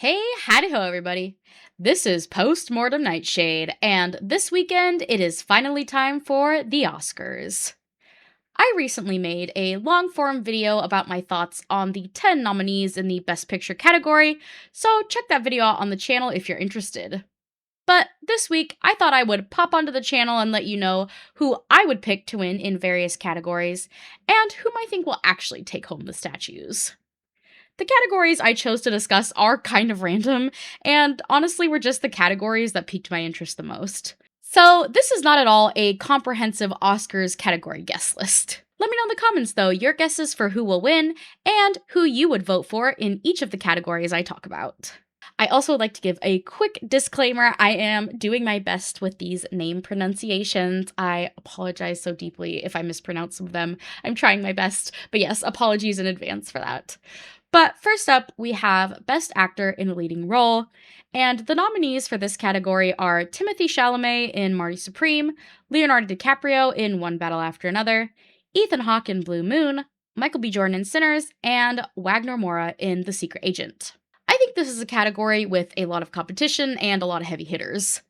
Hey, howdy ho, everybody. This is Postmortem Nightshade, and this weekend it is finally time for the Oscars. I recently made a long form video about my thoughts on the 10 nominees in the Best Picture category, so check that video out on the channel if you're interested. But this week, I thought I would pop onto the channel and let you know who I would pick to win in various categories, and whom I think will actually take home the statues. The categories I chose to discuss are kind of random, and honestly were just the categories that piqued my interest the most. So, this is not at all a comprehensive Oscars category guest list. Let me know in the comments, though, your guesses for who will win, and who you would vote for in each of the categories I talk about. I also would like to give a quick disclaimer. I am doing my best with these name pronunciations. I apologize so deeply if I mispronounce some of them. I'm trying my best, but yes, apologies in advance for that. But first up, we have Best Actor in a Leading Role, and the nominees for this category are Timothée Chalamet in Marty Supreme, Leonardo DiCaprio in One Battle After Another, Ethan Hawke in Blue Moon, Michael B. Jordan in Sinners, and Wagner Moura in The Secret Agent. I think this is a category with a lot of competition and a lot of heavy hitters.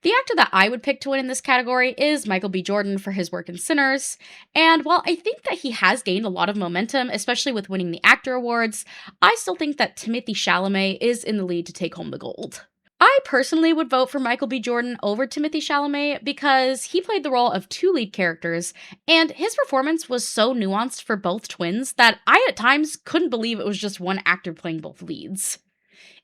The actor that I would pick to win in this category is Michael B. Jordan for his work in Sinners, and while I think that he has gained a lot of momentum, especially with winning the actor awards, I still think that Timothée Chalamet is in the lead to take home the gold. I personally would vote for Michael B. Jordan over Timothée Chalamet because he played the role of two lead characters, and his performance was so nuanced for both twins that I at times couldn't believe it was just one actor playing both leads.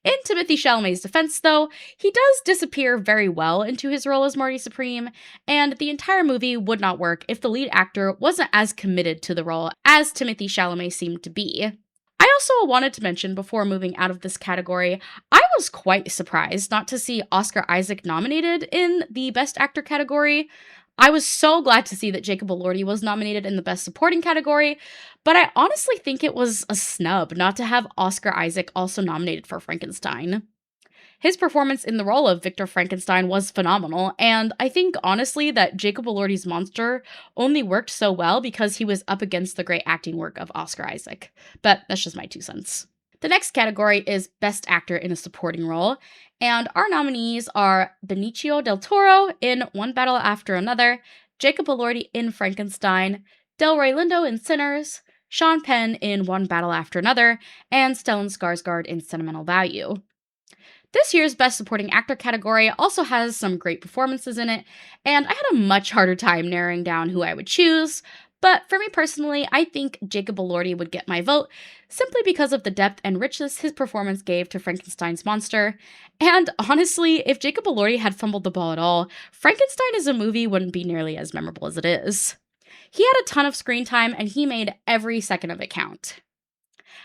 In Timothée Chalamet's defense, though, he does disappear very well into his role as Marty Supreme, and the entire movie would not work if the lead actor wasn't as committed to the role as Timothée Chalamet seemed to be. I also wanted to mention before moving out of this category, I was quite surprised not to see Oscar Isaac nominated in the Best Actor category. I was so glad to see that Jacob Elordi was nominated in the Best Supporting category, but I honestly think it was a snub not to have Oscar Isaac also nominated for Frankenstein. His performance in the role of Victor Frankenstein was phenomenal, and I think honestly that Jacob Elordi's monster only worked so well because he was up against the great acting work of Oscar Isaac. But that's just my 2 cents. The next category is Best Actor in a Supporting Role, and our nominees are Benicio del Toro in One Battle After Another, Jacob Elordi in Frankenstein, Delroy Lindo in Sinners, Sean Penn in One Battle After Another, and Stellan Skarsgård in Sentimental Value. This year's Best Supporting Actor category also has some great performances in it, and I had a much harder time narrowing down who I would choose, but for me personally, I think Jacob Elordi would get my vote, simply because of the depth and richness his performance gave to Frankenstein's monster. And honestly, if Jacob Elordi had fumbled the ball at all, Frankenstein as a movie wouldn't be nearly as memorable as it is. He had a ton of screen time, and he made every second of it count.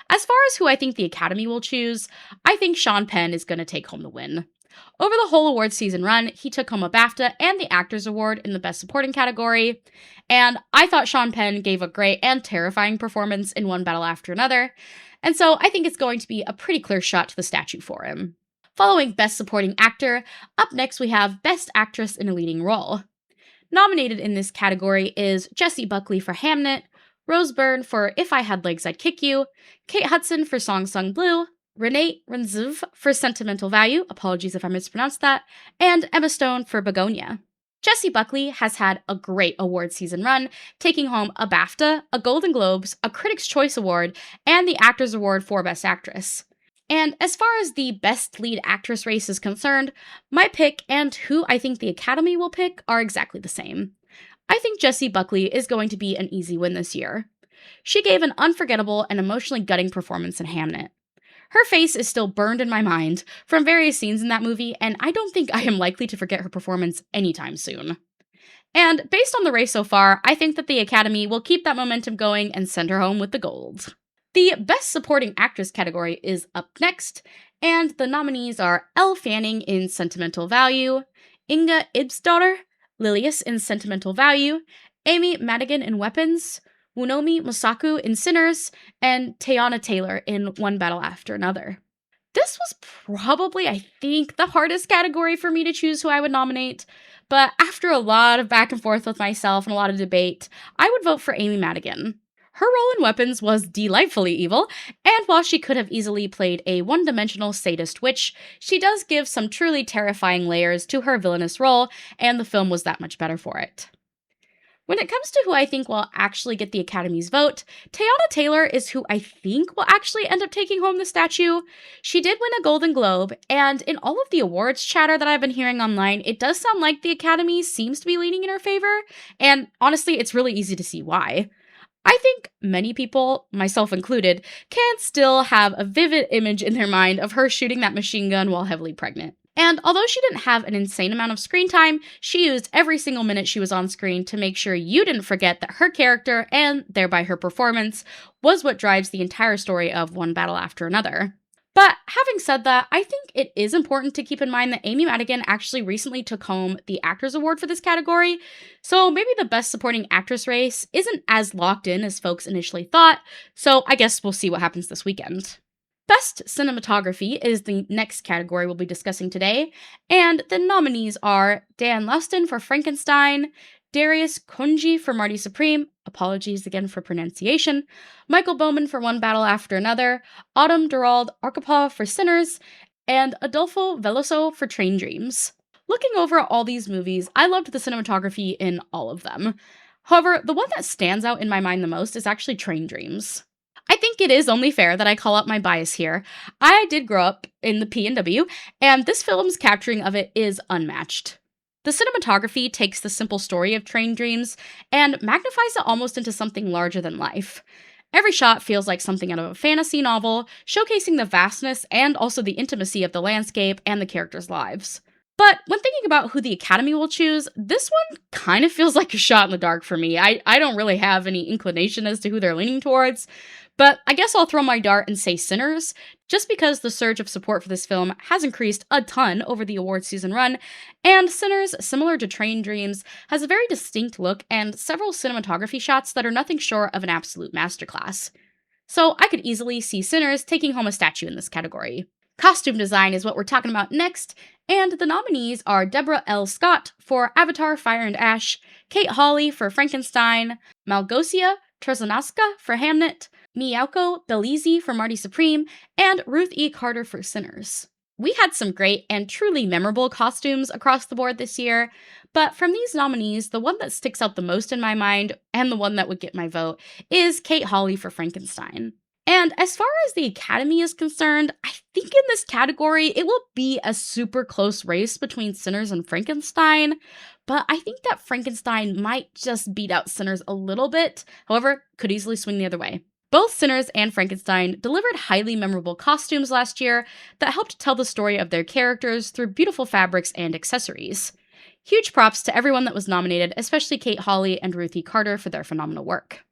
As far as who I think the Academy will choose, I think Sean Penn is going to take home the win. Over the whole awards season run, he took home a BAFTA and the Actors Award in the Best Supporting category, and I thought Sean Penn gave a great and terrifying performance in One Battle After Another, and so I think it's going to be a pretty clear shot to the statue for him. Following Best Supporting Actor, up next we have Best Actress in a Leading Role. Nominated in this category is Jessie Buckley for Hamnet, Rose Byrne for If I Had Legs I'd Kick You, Kate Hudson for Song Sung Blue, Renee Renziv for Sentimental Value, apologies if I mispronounced that, and Emma Stone for Begonia. Jessie Buckley has had a great award season run, taking home a BAFTA, a Golden Globes, a Critics' Choice Award, and the Actors Award for Best Actress. And as far as the Best Lead Actress race is concerned, my pick and who I think the Academy will pick are exactly the same. I think Jessie Buckley is going to be an easy win this year. She gave an unforgettable and emotionally gutting performance in Hamnet. Her face is still burned in my mind from various scenes in that movie, and I don't think I am likely to forget her performance anytime soon. And based on the race so far, I think that the Academy will keep that momentum going and send her home with the gold. The Best Supporting Actress category is up next, and the nominees are Elle Fanning in Sentimental Value, Inga Ibsdottir, Lilius in Sentimental Value, Amy Madigan in Weapons, Wunomi Mosaku in Sinners, and Teyana Taylor in One Battle After Another. This was probably, I think, the hardest category for me to choose who I would nominate, but after a lot of back and forth with myself and a lot of debate, I would vote for Amy Madigan. Her role in Weapons was delightfully evil, and while she could have easily played a one dimensional sadist witch, she does give some truly terrifying layers to her villainous role, and the film was that much better for it. When it comes to who I think will actually get the Academy's vote, Teyana Taylor is who I think will actually end up taking home the statue. She did win a Golden Globe, and in all of the awards chatter that I've been hearing online, it does sound like the Academy seems to be leaning in her favor, and honestly, it's really easy to see why. I think many people, myself included, can still have a vivid image in their mind of her shooting that machine gun while heavily pregnant. And although she didn't have an insane amount of screen time, she used every single minute she was on screen to make sure you didn't forget that her character, and thereby her performance, was what drives the entire story of One Battle After Another. But having said that, I think it is important to keep in mind that Amy Madigan actually recently took home the Actors Award for this category, so maybe the Best Supporting Actress race isn't as locked in as folks initially thought, so I guess we'll see what happens this weekend. Best Cinematography is the next category we'll be discussing today, and the nominees are Dan Lustin for Frankenstein, Darius Khondji for Marty Supreme, apologies again for pronunciation, Michael Bowman for One Battle After Another, Autumn Durald Arkapaw for Sinners, and Adolfo Veloso for Train Dreams. Looking over all these movies, I loved the cinematography in all of them. However, the one that stands out in my mind the most is actually Train Dreams. I think it is only fair that I call out my bias here. I did grow up in the PNW, and this film's capturing of it is unmatched. The cinematography takes the simple story of Train Dreams and magnifies it almost into something larger than life. Every shot feels like something out of a fantasy novel, showcasing the vastness and also the intimacy of the landscape and the characters' lives. But when thinking about who the Academy will choose, this one kind of feels like a shot in the dark for me. I don't really have any inclination as to who they're leaning towards, but I guess I'll throw my dart and say Sinners, just because the surge of support for this film has increased a ton over the awards season run, and Sinners, similar to Train Dreams, has a very distinct look and several cinematography shots that are nothing short of an absolute masterclass. So I could easily see Sinners taking home a statue in this category. Costume design is what we're talking about next, and the nominees are Deborah L. Scott for Avatar Fire and Ash, Kate Hawley for Frankenstein, Malgosia Trzonowska for Hamnet, Miyako Belize for Marty Supreme, and Ruth E. Carter for Sinners. We had some great and truly memorable costumes across the board this year, but from these nominees, the one that sticks out the most in my mind, and the one that would get my vote, is Kate Hawley for Frankenstein. And as far as the Academy is concerned, I think in this category, it will be a super close race between Sinners and Frankenstein, but I think that Frankenstein might just beat out Sinners a little bit, however, could easily swing the other way. Both Sinners and Frankenstein delivered highly memorable costumes last year that helped tell the story of their characters through beautiful fabrics and accessories. Huge props to everyone that was nominated, especially Kate Hawley and Ruth E. Carter for their phenomenal work.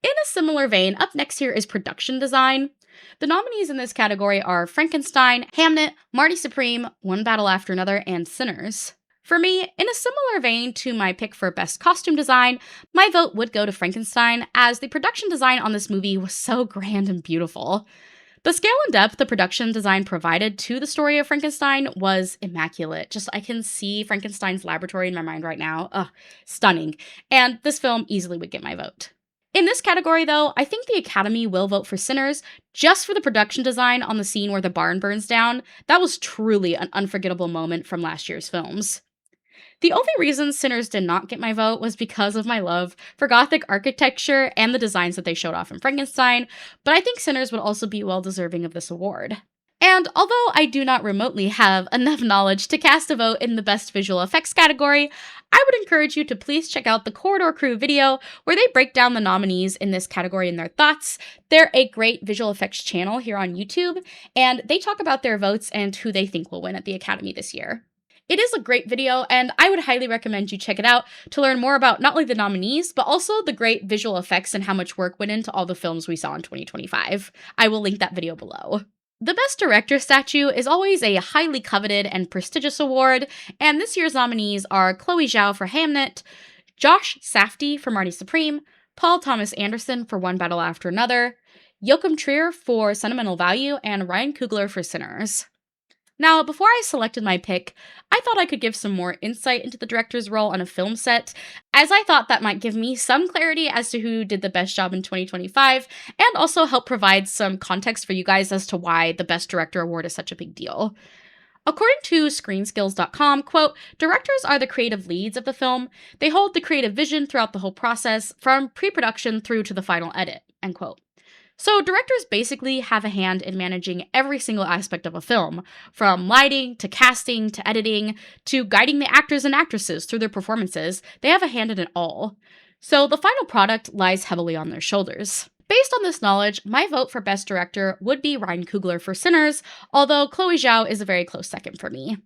In a similar vein, up next here is production design. The nominees in this category are Frankenstein, Hamnet, Marty Supreme, One Battle After Another, and Sinners. For me, in a similar vein to my pick for best costume design, my vote would go to Frankenstein, as the production design on this movie was so grand and beautiful. The scale and depth the production design provided to the story of Frankenstein was immaculate. Just, I can see Frankenstein's laboratory in my mind right now. Ugh, stunning. And this film easily would get my vote. In this category, though, I think the Academy will vote for Sinners just for the production design on the scene where the barn burns down. That was truly an unforgettable moment from last year's films. The only reason Sinners did not get my vote was because of my love for Gothic architecture and the designs that they showed off in Frankenstein, but I think Sinners would also be well deserving of this award. And although I do not remotely have enough knowledge to cast a vote in the Best Visual Effects category, I would encourage you to please check out the Corridor Crew video where they break down the nominees in this category and their thoughts. They're a great visual effects channel here on YouTube, and they talk about their votes and who they think will win at the Academy this year. It is a great video, and I would highly recommend you check it out to learn more about not only the nominees, but also the great visual effects and how much work went into all the films we saw in 2025. I will link that video below. The Best Director statue is always a highly coveted and prestigious award, and this year's nominees are Chloe Zhao for Hamnet, Josh Safdie for Marty Supreme, Paul Thomas Anderson for One Battle After Another, Joachim Trier for Sentimental Value, and Ryan Coogler for Sinners. Now, before I selected my pick, I thought I could give some more insight into the director's role on a film set, as I thought that might give me some clarity as to who did the best job in 2025, and also help provide some context for you guys as to why the Best Director award is such a big deal. According to screenskills.com, quote, directors are the creative leads of the film. They hold the creative vision throughout the whole process, from pre-production through to the final edit, end quote. So, directors basically have a hand in managing every single aspect of a film, from lighting to casting to editing to guiding the actors and actresses through their performances. They have a hand in it all. So, the final product lies heavily on their shoulders. Based on this knowledge, my vote for Best Director would be Ryan Coogler for Sinners, although Chloe Zhao is a very close second for me.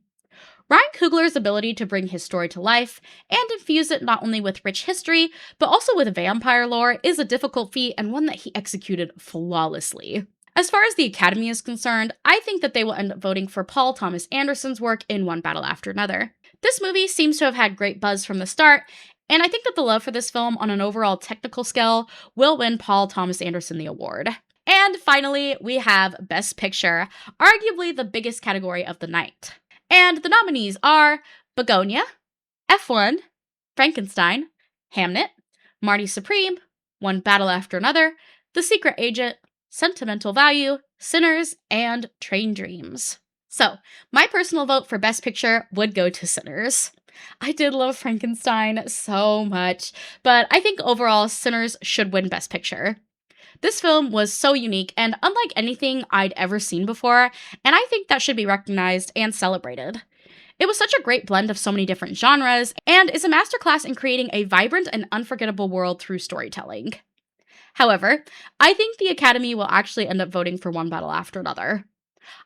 Ryan Coogler's ability to bring his story to life and infuse it not only with rich history, but also with vampire lore is a difficult feat and one that he executed flawlessly. As far as the Academy is concerned, I think that they will end up voting for Paul Thomas Anderson's work in One Battle After Another. This movie seems to have had great buzz from the start, and I think that the love for this film on an overall technical scale will win Paul Thomas Anderson the award. And finally, we have Best Picture, arguably the biggest category of the night. And the nominees are Begonia, F1, Frankenstein, Hamnet, Marty Supreme, One Battle After Another, The Secret Agent, Sentimental Value, Sinners, and Train Dreams. So, my personal vote for Best Picture would go to Sinners. I did love Frankenstein so much, but I think overall Sinners should win Best Picture. This film was so unique and unlike anything I'd ever seen before, and I think that should be recognized and celebrated. It was such a great blend of so many different genres, and is a masterclass in creating a vibrant and unforgettable world through storytelling. However, I think the Academy will actually end up voting for One Battle After Another.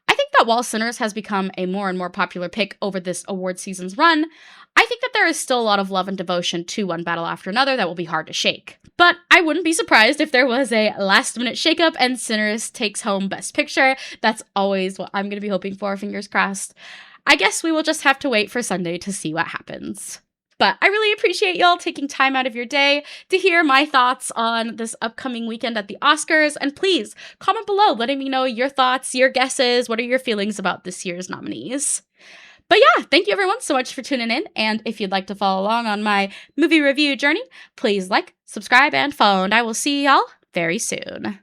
I think that while Sinners has become a more and more popular pick over this award season's run, I think that there is still a lot of love and devotion to One Battle After Another that will be hard to shake. But I wouldn't be surprised if there was a last-minute shakeup and Sinners takes home Best Picture. That's always what I'm going to be hoping for, fingers crossed. I guess we will just have to wait for Sunday to see what happens. But I really appreciate y'all taking time out of your day to hear my thoughts on this upcoming weekend at the Oscars. And please comment below letting me know your thoughts, your guesses, what are your feelings about this year's nominees. But yeah, thank you everyone so much for tuning in. And if you'd like to follow along on my movie review journey, please like, subscribe, and follow. And I will see y'all very soon.